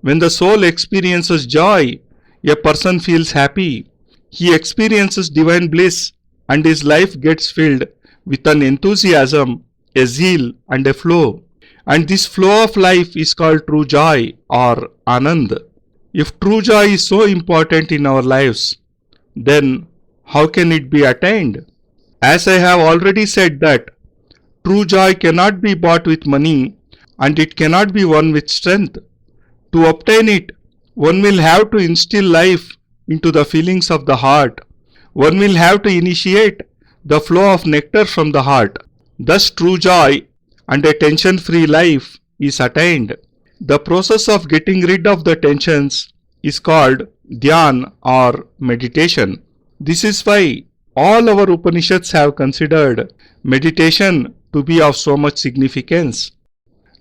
When the soul experiences joy, a person feels happy. He experiences divine bliss and his life gets filled with an enthusiasm, a zeal and a flow. And this flow of life is called true joy or Anand. If true joy is so important in our lives, then how can it be attained? As I have already said that true joy cannot be bought with money and it cannot be won with strength. To obtain it, one will have to instill life into the feelings of the heart. One will have to initiate the flow of nectar from the heart. Thus true joy and a tension-free life is attained. The process of getting rid of the tensions is called Dhyan or meditation. This is why all our Upanishads have considered meditation to be of so much significance.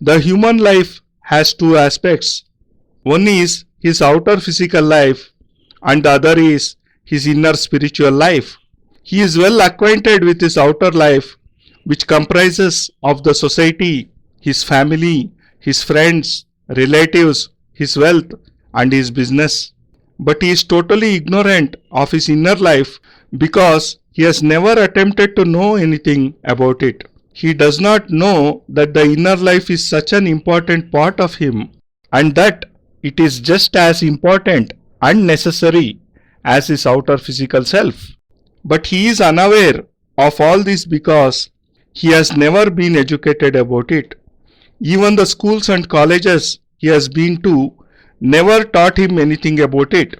The human life has two aspects. One is his outer physical life and the other is his inner spiritual life. He is well acquainted with his outer life, which comprises of the society, his family, his friends, relatives, his wealth and his business. But he is totally ignorant of his inner life because he has never attempted to know anything about it. He does not know that the inner life is such an important part of him and that it is just as important and necessary as his outer physical self. But he is unaware of all this because he has never been educated about it. Even the schools and colleges he has been to never taught him anything about it.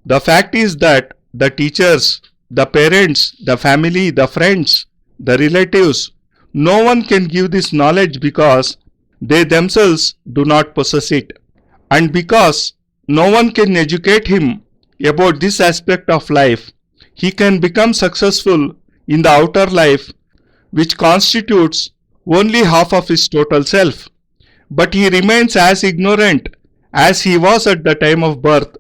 The fact is that the teachers, the parents, the family, the friends, the relatives, no one can give this knowledge because they themselves do not possess it. And because no one can educate him about this aspect of life, he can become successful in the outer life, which constitutes only half of his total self. But he remains as ignorant as he was at the time of birth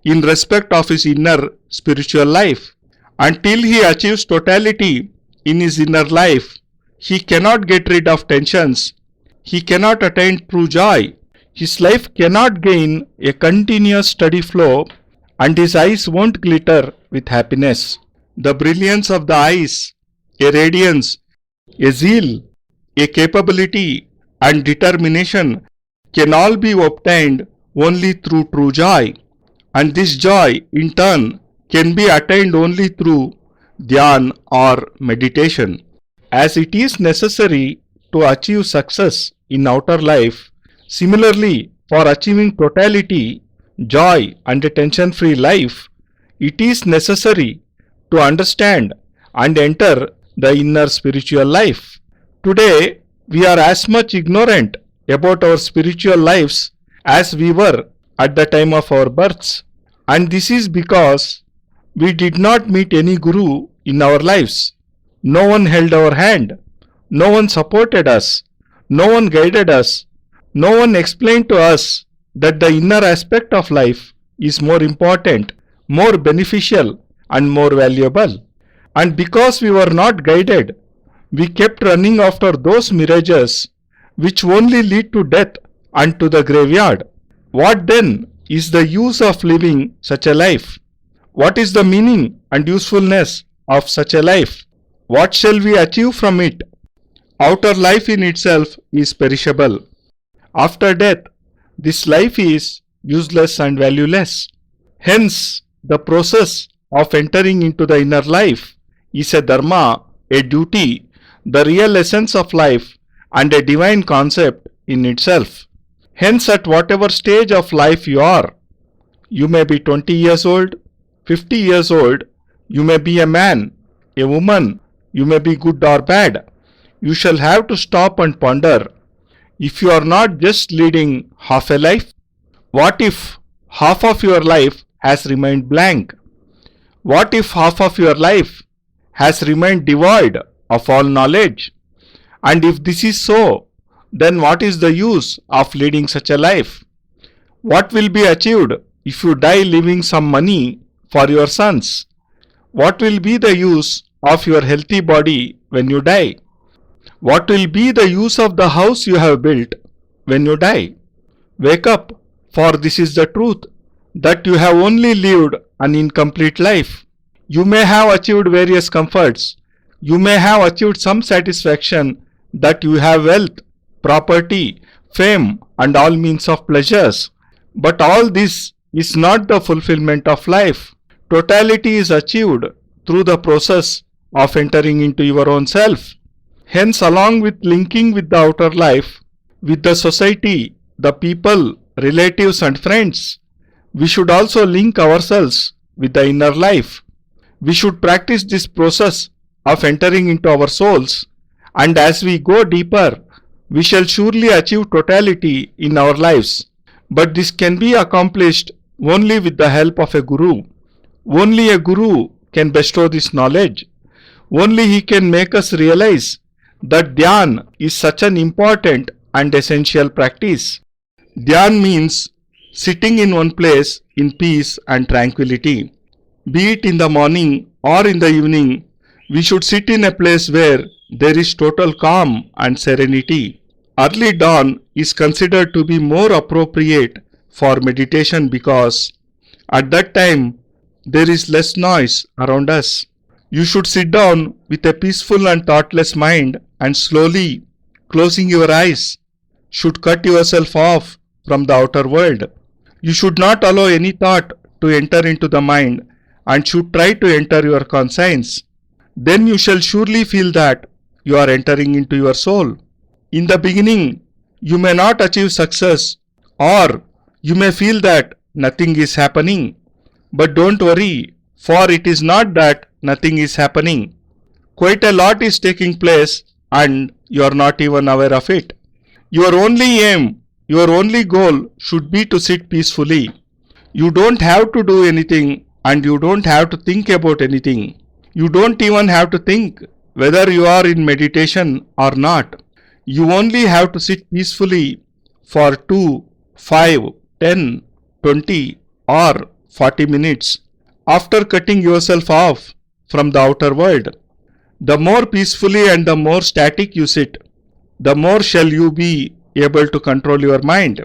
in respect of his inner spiritual life. Until he achieves totality in his inner life, he cannot get rid of tensions. He cannot attain true joy. His life cannot gain a continuous steady flow and his eyes won't glitter with happiness. The brilliance of the eyes, a radiance, a zeal, a capability and determination can all be obtained only through true joy. And this joy in turn can be attained only through Dhyan or meditation. As it is necessary to achieve success in outer life, similarly for achieving totality, joy and a tension-free life, it is necessary to understand and enter the inner spiritual life. Today, we are as much ignorant about our spiritual lives as we were at the time of our births. And this is because we did not meet any guru in our lives. No one held our hand. No one supported us. No one guided us. No one explained to us that the inner aspect of life is more important, more beneficial and more valuable. And because we were not guided, we kept running after those mirages which only lead to death and to the graveyard. What then is the use of living such a life? What is the meaning and usefulness of such a life? What shall we achieve from it? Outer life in itself is perishable. After death, this life is useless and valueless. Hence, the process of entering into the inner life is a dharma, a duty, the real essence of life and a divine concept in itself. Hence, at whatever stage of life you are, you may be 20 years old, 50 years old, you may be a man, a woman, you may be good or bad. You shall have to stop and ponder. If you are not just leading half a life, what if half of your life has remained blank? What if half of your life has remained devoid of all knowledge? And if this is so, then what is the use of leading such a life? What will be achieved if you die leaving some money for your sons? What will be the use of your healthy body when you die? What will be the use of the house you have built when you die? Wake up, For this is the truth, that you have only lived an incomplete life. You may have achieved various comforts. You may have achieved some satisfaction, that you have wealth, property, fame, and all means of pleasures. But all this is not the fulfillment of life. Totality is achieved through the process of entering into your own self. Hence, along with linking with the outer life, with the society, the people, relatives and friends, we should also link ourselves with the inner life. We should practice this process of entering into our souls, and as we go deeper, we shall surely achieve totality in our lives. But this can be accomplished only with the help of a guru. Only a guru can bestow this knowledge. Only he can make us realize that Dhyan is such an important and essential practice. Dhyan means sitting in one place in peace and tranquility. Be it in the morning or in the evening, we should sit in a place where there is total calm and serenity. Early dawn is considered to be more appropriate for meditation because at that time there is less noise around us. You should sit down with a peaceful and thoughtless mind and slowly, closing your eyes, should cut yourself off from the outer world. You should not allow any thought to enter into the mind and should try to enter your conscience. Then you shall surely feel that you are entering into your soul. In the beginning, you may not achieve success, or you may feel that nothing is happening. But don't worry, for it is not that nothing is happening. Quite a lot is taking place and you are not even aware of it. Your only aim, your only goal should be to sit peacefully. You don't have to do anything and you don't have to think about anything. You don't even have to think whether you are in meditation or not. You only have to sit peacefully for 2, 5, 10, 20 or 40 minutes after cutting yourself off from the outer world. The more peacefully and the more static you sit, the more shall you be able to control your mind.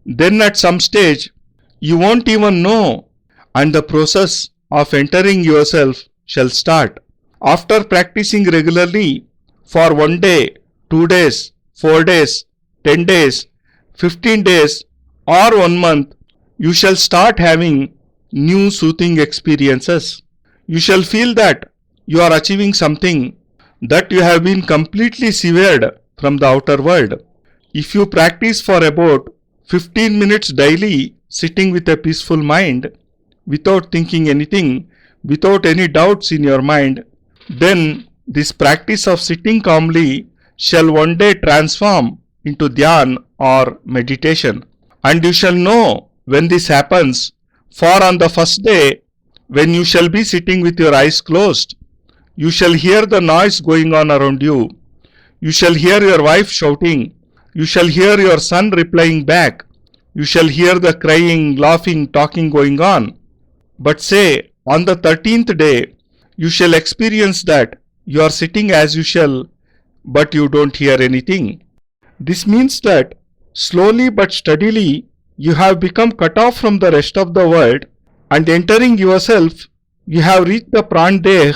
Then at some stage, you won't even know, and the process of entering yourself shall start. After practicing regularly for 1 day, 2 days, 4 days, 10 days, 15 days or 1 month, you shall start having new soothing experiences. You shall feel that you are achieving something, that you have been completely severed from the outer world. If you practice for about 15 minutes daily, sitting with a peaceful mind, without thinking anything, without any doubts in your mind, then this practice of sitting calmly shall one day transform into Dhyan or meditation. And you shall know when this happens, for on the first day, when you shall be sitting with your eyes closed, you shall hear the noise going on around you. You shall hear your wife shouting. You shall hear your son replying back. You shall hear the crying, laughing, talking going on. But say, on the 13th day, you shall experience that you are sitting as usual, but you don't hear anything. This means that slowly but steadily you have become cut off from the rest of the world, and entering yourself, you have reached the Pran-Deh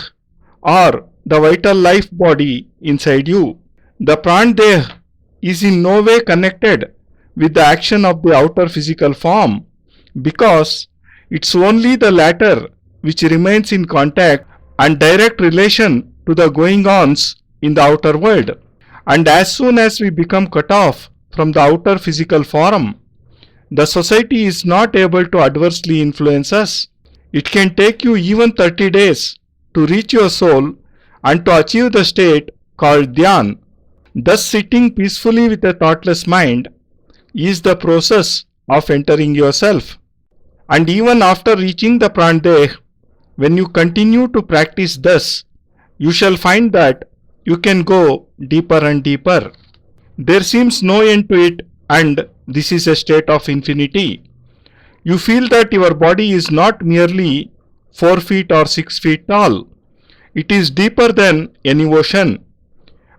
or the vital life body inside you. The Pran-Deh is in no way connected with the action of the outer physical form, because it's only the latter which remains in contact and direct relation to the going-ons in the outer world. And as soon as we become cut off from the outer physical form, the society is not able to adversely influence us. It can take you even 30 days to reach your soul and to achieve the state called Dhyan. Thus, sitting peacefully with a thoughtless mind is the process of entering yourself. And even after reaching the Pran-Deh, when you continue to practice thus, you shall find that you can go deeper and deeper. There seems no end to it, and this is a state of infinity. You feel that your body is not merely 4 feet or 6 feet tall. It is deeper than any ocean.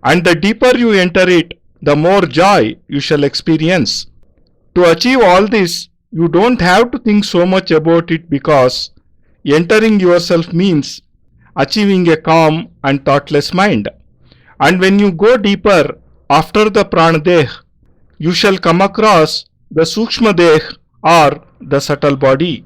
And the deeper you enter it, the more joy you shall experience. To achieve all this, You don't have to think so much about it because entering yourself means achieving a calm and thoughtless mind. And when you go deeper after the Pranadeh, you shall come across the Sukshma Deh or the subtle body.